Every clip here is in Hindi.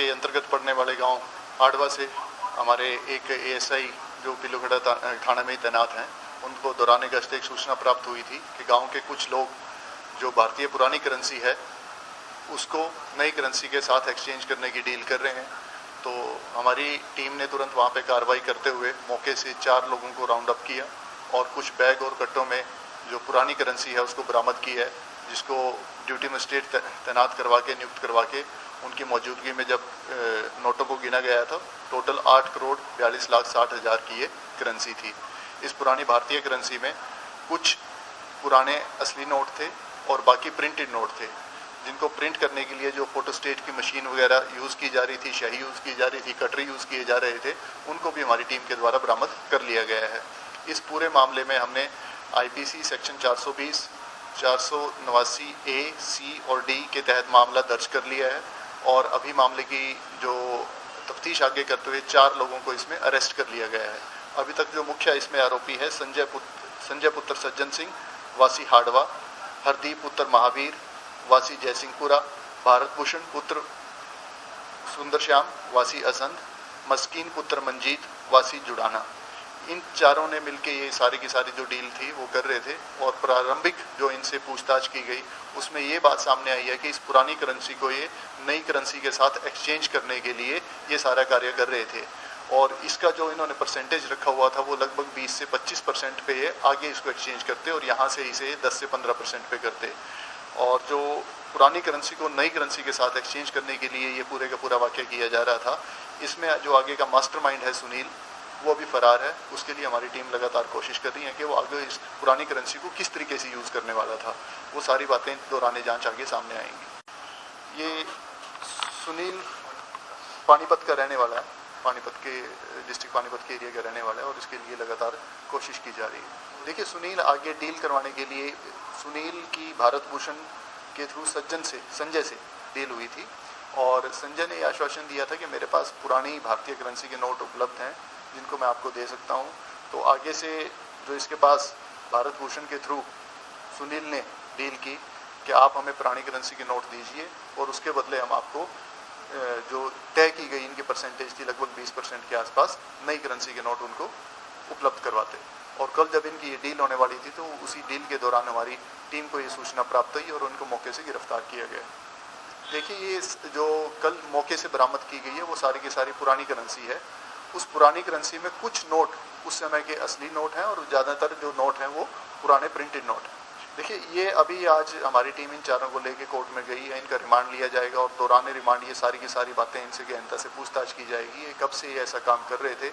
के अंतर्गत पड़ने वाले गांव हाड़वा से हमारे एक एएसआई जो पिलूखेड़ा थाना में तैनात हैं, उनको दौरान गश्त एक सूचना प्राप्त हुई थी कि गांव के कुछ लोग जो भारतीय पुरानी करेंसी है उसको नई करेंसी के साथ एक्सचेंज करने की डील कर रहे हैं। तो हमारी टीम ने तुरंत वहां पे कार्रवाई करते हुए मौके से 4 लोगों को राउंड अप किया और कुछ बैग और कट्टों में जो पुरानी करेंसी है उसको बरामद की है, जिसको ड्यूटी मजिस्ट्रेट तैनात करवा के नियुक्त करवा के उनकी मौजूदगी में जब नोटों को गिना गया था, टोटल 8,42,60,000 की ये करेंसी थी। इस पुरानी भारतीय करेंसी में कुछ पुराने असली नोट थे और बाकी प्रिंटेड नोट थे, जिनको प्रिंट करने के लिए जो फोटोस्टेट की मशीन वगैरह यूज़ की जा रही थी, स्याही यूज़ की जा रही थी, कटरी यूज़ किए जा रहे थे, उनको भी हमारी टीम के द्वारा बरामद कर लिया गया है। इस पूरे मामले में हमने आईपीसी सेक्शन 420, 489 ए, सी और डी के तहत मामला दर्ज कर लिया है और अभी मामले की जो तफ्तीश आगे करते हुए 4 लोगों को इसमें अरेस्ट कर लिया गया है। अभी तक जो मुख्य इसमें आरोपी है संजय पुत्र सज्जन सिंह वासी हाड़वा, हरदीप पुत्र महावीर वासी जयसिंहपुरा, भारत भूषण पुत्र सुंदर श्याम वासी असंध, मस्कीन पुत्र मंजीत वासी जुड़ाना, इन चारों ने मिलकर ये सारी की सारी जो डील थी वो कर रहे थे। और प्रारंभिक जो इनसे पूछताछ की गई उसमें ये बात सामने आई है कि इस पुरानी करेंसी को ये नई करेंसी के साथ एक्सचेंज करने के लिए ये सारा कार्य कर रहे थे और इसका जो इन्होंने परसेंटेज रखा हुआ था वो लगभग 20 से 25% पे ये आगे इसको एक्सचेंज करते और यहाँ से इसे 10 से 15% पे करते। और जो पुरानी करेंसी को नई करेंसी के साथ एक्सचेंज करने के लिए ये पूरे का पूरा वाक़या किया जा रहा था, इसमें जो आगे का मास्टरमाइंड है सुनील, वो अभी फरार है। उसके लिए हमारी टीम लगातार कोशिश कर रही है कि वो आगे इस पुरानी करेंसी को किस तरीके से यूज़ करने वाला था, वो सारी बातें दौरान जांच आगे सामने आएंगी। ये सुनील पानीपत का रहने वाला है, पानीपत के डिस्ट्रिक्ट पानीपत के एरिया का रहने वाला है और इसके लिए लगातार कोशिश की जा रही है। देखिए, सुनील आगे डील करवाने के लिए सुनील की भारत भूषण के थ्रू संजय से डील हुई थी और संजय ने यह आश्वासन दिया था कि मेरे पास पुरानी भारतीय करेंसी के नोट उपलब्ध हैं जिनको मैं आपको दे सकता हूं। तो आगे से जो इसके पास भारत भूषण के थ्रू सुनील ने डील की कि आप हमें पुरानी करेंसी के नोट दीजिए और उसके बदले हम आपको जो तय की गई इनकी परसेंटेज थी लगभग 20% के आसपास नई करेंसी के नोट उनको उपलब्ध करवाते। और कल जब इनकी ये डील होने वाली थी तो उसी डील के दौरान हमारी टीम को ये सूचना प्राप्त हुई और उनको मौके से गिरफ्तार किया गया। देखिए, ये जो कल मौके से बरामद की गई है वो सारी की सारी पुरानी करेंसी है। उस पुरानी करेंसी में कुछ नोट उस समय के असली नोट हैं और ज़्यादातर जो नोट हैं वो पुराने प्रिंटेड नोट हैं। देखिए, ये अभी आज हमारी टीम इन चारों को लेके कोर्ट में गई है, इनका रिमांड लिया जाएगा और दौरान रिमांड ये सारी की सारी बातें इनसे गहनता से पूछताछ की जाएगी। ये कब से ये ऐसा काम कर रहे थे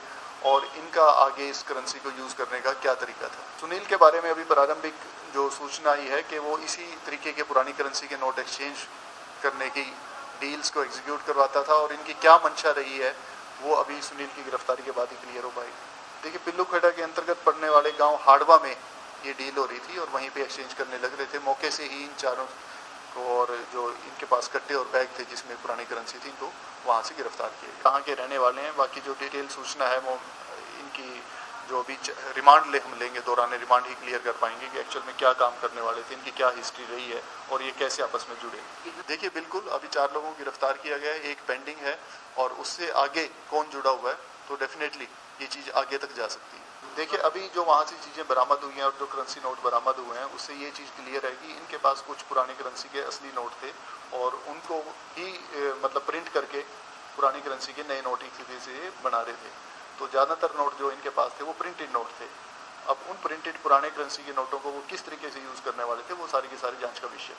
और इनका आगे इस करेंसी को यूज़ करने का क्या तरीका था। सुनील के बारे में अभी प्रारंभिक जो सूचना आई है कि वो इसी तरीके के पुरानी करेंसी के नोट एक्सचेंज करने की डील्स को एग्जीक्यूट करवाता था और इनकी क्या मंशा रही है वो अभी सुनील की गिरफ्तारी के बाद ही क्लियर हो पाएगी। देखिए, पिल्लूखेड़ा के अंतर्गत पड़ने वाले गांव हाड़वा में ये डील हो रही थी और वहीं पे एक्सचेंज करने लग रहे थे। मौके से ही इन चारों को और जो इनके पास कट्टे और बैग थे जिसमें पुरानी करेंसी थी, इनको वहाँ से गिरफ्तार किया। कहाँ के रहने वाले हैं, बाकी जो डिटेल सूचना है वो इनकी जो अभी रिमांड हम लेंगे, दौरान रिमांड ही क्लियर कर पाएंगे कि एक्चुअल में क्या काम करने वाले थे, इनकी क्या हिस्ट्री रही है और ये कैसे आपस में जुड़े। देखिए, बिल्कुल अभी 4 लोगों को गिरफ्तार किया गया है, एक पेंडिंग है और उससे आगे कौन जुड़ा हुआ है तो डेफिनेटली ये चीज़ आगे तक जा सकती है। देखिए, अभी जो वहाँ से चीज़ें बरामद हुई हैं और जो करेंसी नोट बरामद हुए हैं उससे ये चीज़ क्लियर है कि इनके पास कुछ पुरानी करेंसी के असली नोट थे और उनको ही मतलब प्रिंट करके पुरानी करेंसी के नए नोट ही से बना रहे थे। तो ज़्यादातर नोट जो इनके पास थे वो प्रिंटेड नोट थे। अब उन प्रिंटेड पुराने करेंसी के नोटों को वो किस तरीके से यूज़ करने वाले थे वो सारी की सारी जांच का विषय।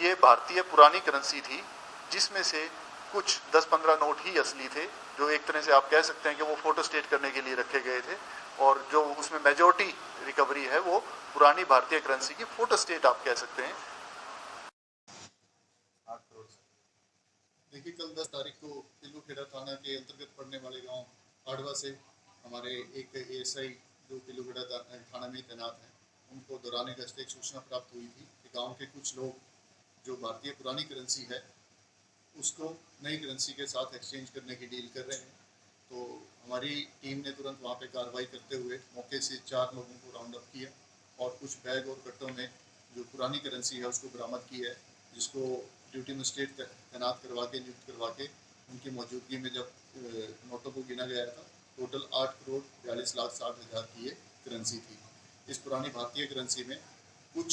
ये भारतीय पुरानी करेंसी थी जिसमें से कुछ 10-15 नोट ही असली थे, जो एक तरह से आप कह सकते हैं कि वो फोटो स्टेट करने के लिए रखे गए थे और जो उसमें मेजॉरिटी रिकवरी है वो पुरानी भारतीय करेंसी की फोटो स्टेट आप कह सकते हैं। देखिए, कल 10 तारीख को पिल्लूखेड़ा थाना के अंतर्गत पड़ने वाले गांव हाड़वा से हमारे एक एएसआई जो पिल्लूखेड़ा थाना में तैनात हैं, उनको दौरान गश्त एक सूचना प्राप्त हुई थी कि गांव के कुछ लोग जो भारतीय पुरानी करेंसी है उसको नई करेंसी के साथ एक्सचेंज करने की डील कर रहे हैं। तो हमारी टीम ने तुरंत वहाँ पे कार्रवाई करते हुए मौके से 4 लोगों को राउंड अप किया और कुछ बैग और कट्टों में जो पुरानी करेंसी है उसको बरामद की है जिसको ड्यूटी मजिस्ट्रेट तैनात करवा के नियुक्त करवा के उनकी मौजूदगी में जब नोटों को गिना गया था, टोटल 8,42,60,000 की ये करेंसी थी। इस पुरानी भारतीय करेंसी में कुछ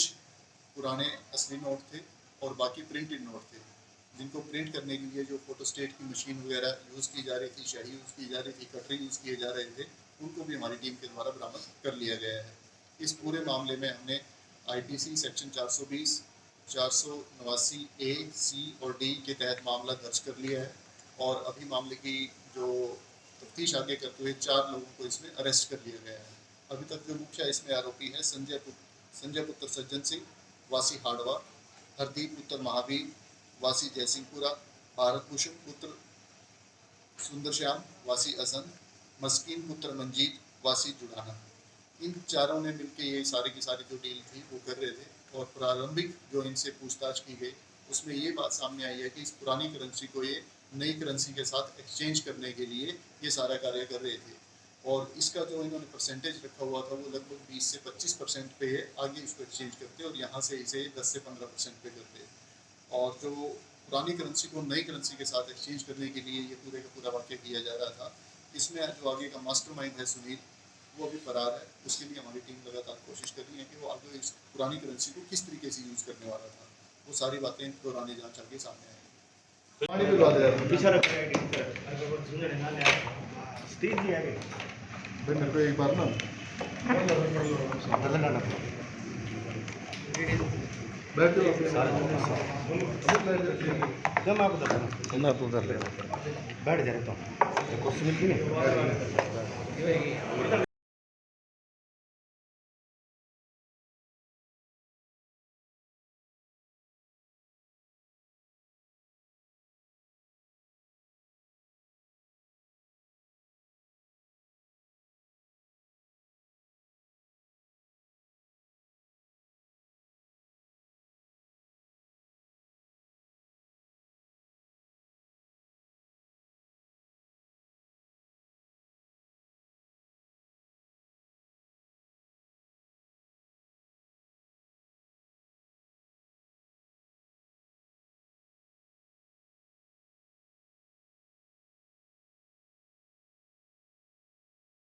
पुराने असली नोट थे और बाकी प्रिंटेड नोट थे, जिनको प्रिंट करने के लिए जो फोटोस्टेट की मशीन वगैरह यूज़ की जा रही थी, शाही यूज़ की जा रही थी, कटरी यूज़ किए जा रहे थे, उनको भी हमारी टीम के द्वारा बरामद कर लिया गया है। इस पूरे मामले में हमने IPC सेक्शन 420, 489 A, C और D के तहत मामला दर्ज कर लिया है और अभी मामले की जो तफ्तीश आगे करते हुए 4 लोगों को इसमें अरेस्ट कर लिया गया है। अभी तक जो मुख्य इसमें आरोपी है संजय पुत्र सज्जन सिंह वासी हाड़वा, हरदीप पुत्र महावीर वासी जयसिंहपुरा, भारत भूषण पुत्र सुंदर श्याम वासी असंध, मस्कीन पुत्र मंजीत वासी जुड़ाना। इन चारों ने मिलकर ये सारी की सारी जो डील थी वो कर रहे थे और प्रारंभिक जो इनसे पूछताछ की गई उसमें ये बात सामने आई है कि इस पुरानी करेंसी को ये नई करेंसी के साथ एक्सचेंज करने के लिए ये सारा कार्य कर रहे थे और इसका जो इन्होंने परसेंटेज रखा हुआ था वो लगभग 20 से 25% पे आगे इसको एक्सचेंज करते और यहाँ से इसे 10 से 15% पे करते। और जो पुरानी करेंसी को नई करेंसी के साथ एक्सचेंज करने के लिए ये पूरे का पूरा वाक़या किया जा रहा था। इसमें जो आगे का मास्टरमाइंड है सुनील, वो अभी फरार है। उसके लिए हमारी टीम लगातार कोशिश कर रही है कि वो आगे इस पुरानी करेंसी को किस तरीके से यूज़ करने वाला था, वो सारी बातें दौरान जांच आगे सामने आएंगी। मेरे को एक बार ना बैठ बैठ जा रहे तो कुर्सी मिलती है।